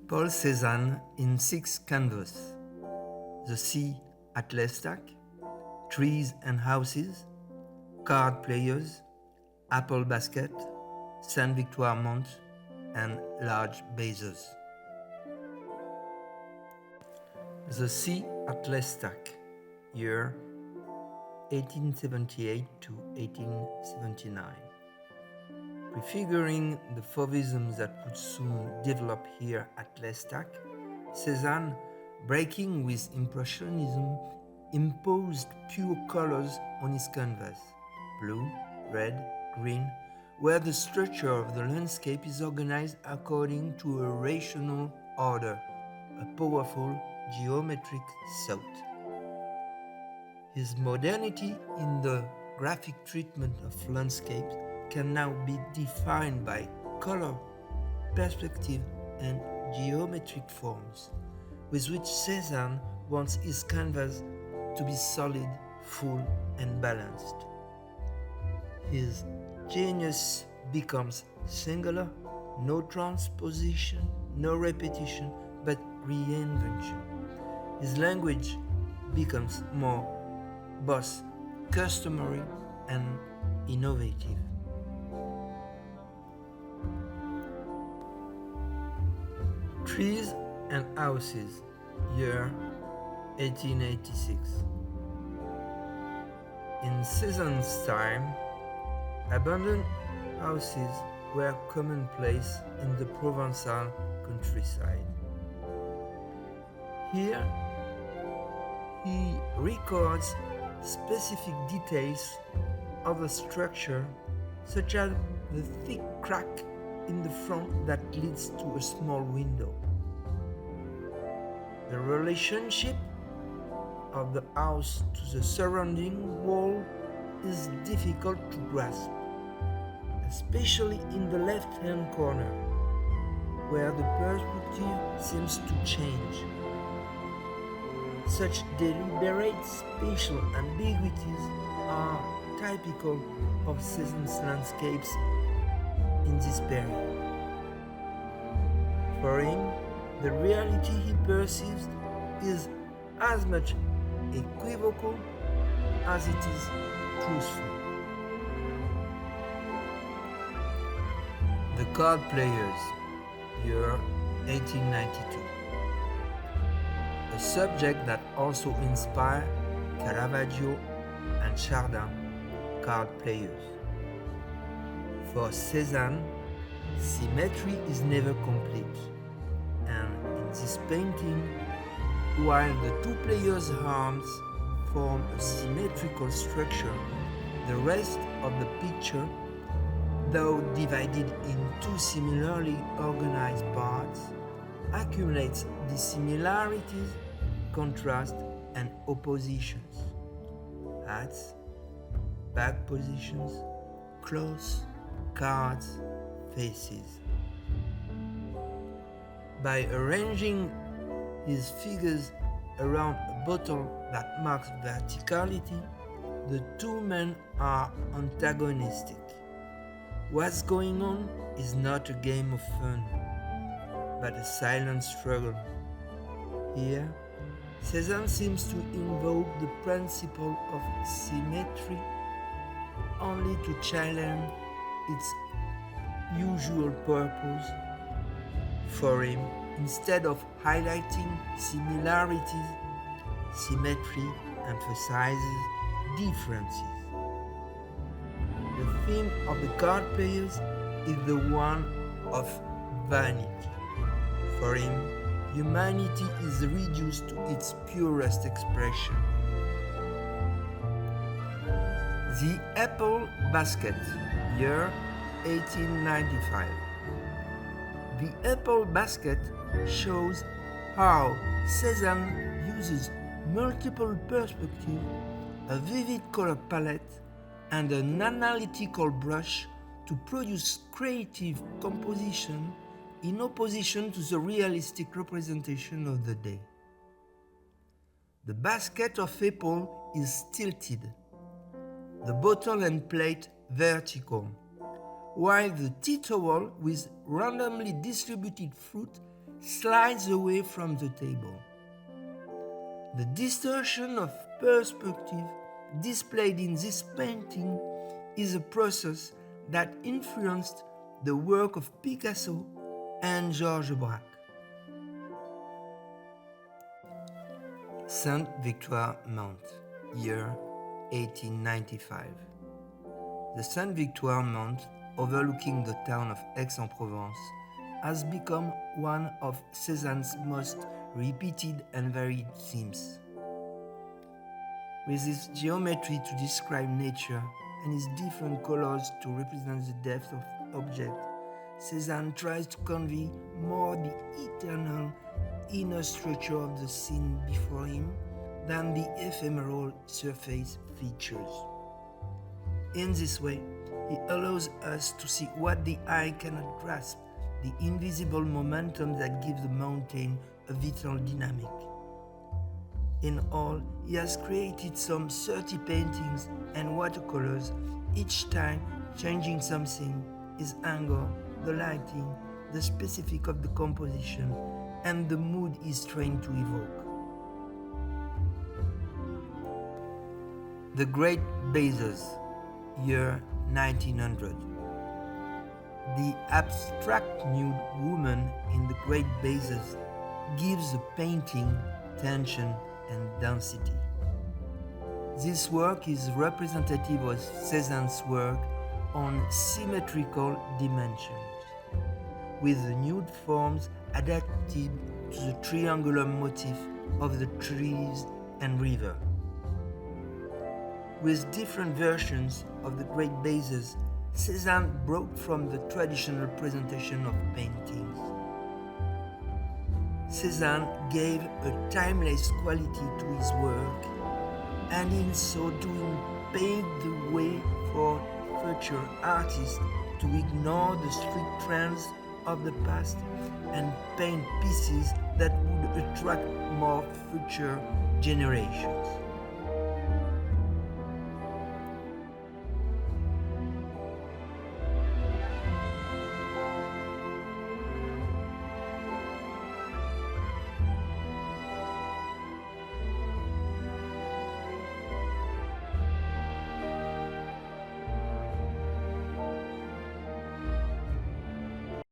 Paul Cezanne in 6 canvas: the sea at Lestac, trees and houses, card players, apple basket, Sainte-Victoire Mont, and large vases. The sea at Lestac, year 1878 to 1879. Prefiguring the Fauvism that would soon develop here at Lestac, Cezanne, breaking with Impressionism, imposed pure colors on his canvas: blue, red, green, where the structure of the landscape is organized according to a rational order, a powerful geometric thought. His modernity in the graphic treatment of landscapes can now be defined by color, perspective, and geometric forms, with which Cezanne wants his canvas to be solid, full, and balanced. His genius becomes singular, no transposition, no repetition, but reinvention. His language becomes more both customary and innovative. Trees and houses, year 1886. In Cezanne's time, abandoned houses were commonplace in the Provençal countryside. Here, he records specific details of the structure, such as the thick crack in the front that leads to a small window. The relationship of the house to the surrounding wall is difficult to grasp, especially in the left-hand corner, where the perspective seems to change. Such deliberate spatial ambiguities are typical of Cezanne's landscapes in this period. For him, the reality he perceives is as much equivocal as it is truthful. The Card Players, year 1892. A subject that also inspired Caravaggio and Chardin, card players. For Cezanne, symmetry is never complete, and in this painting, while the two players' arms form a symmetrical structure, the rest of the picture, though divided in two similarly organized parts, accumulates dissimilarities, contrasts, and oppositions. Hats, back positions, clothes, cards, faces. By arranging his figures around a bottle that marks verticality, the two men are antagonistic. What's going on is not a game of fun, but a silent struggle. Here, Cezanne seems to invoke the principle of symmetry only to challenge its usual purpose. For him, instead of highlighting similarities, symmetry emphasizes differences. The theme of the card players is the one of vanity. For him, humanity is reduced to its purest expression. The Apple Basket, year 1895. The Apple Basket shows how Cezanne uses multiple perspectives, a vivid color palette, and an analytical brush to produce creative composition in opposition to the realistic representation of the day. The basket of apple is tilted, the bottle and plate vertical, while the tea towel with randomly distributed fruit slides away from the table. The distortion of perspective displayed in this painting is a process that influenced the work of Picasso and Georges Braque. Sainte-Victoire Mont, year 1895. The Sainte-Victoire Mont, overlooking the town of Aix-en-Provence, has become one of Cezanne's most repeated and varied themes. With his geometry to describe nature and his different colors to represent the depth of object, Cezanne tries to convey more the eternal inner structure of the scene before him than the ephemeral surface features. In this way, he allows us to see what the eye cannot grasp, the invisible momentum that gives the mountain a vital dynamic. In all, he has created some 30 paintings and watercolors, each time changing something: his angle, the lighting, the specific of the composition, and the mood he's trying to evoke. The Great Bases, year 1900. The abstract nude woman in the Great Bases gives the painting tension and density. This work is representative of Cezanne's work on symmetrical dimensions, with the nude forms adapted to the triangular motif of the trees and river. With different versions of the Great Bases, Cezanne broke from the traditional presentation of paintings. Cezanne gave a timeless quality to his work, and in so doing paved the way for future artists to ignore the strict trends of the past and paint pieces that would attract more future generations.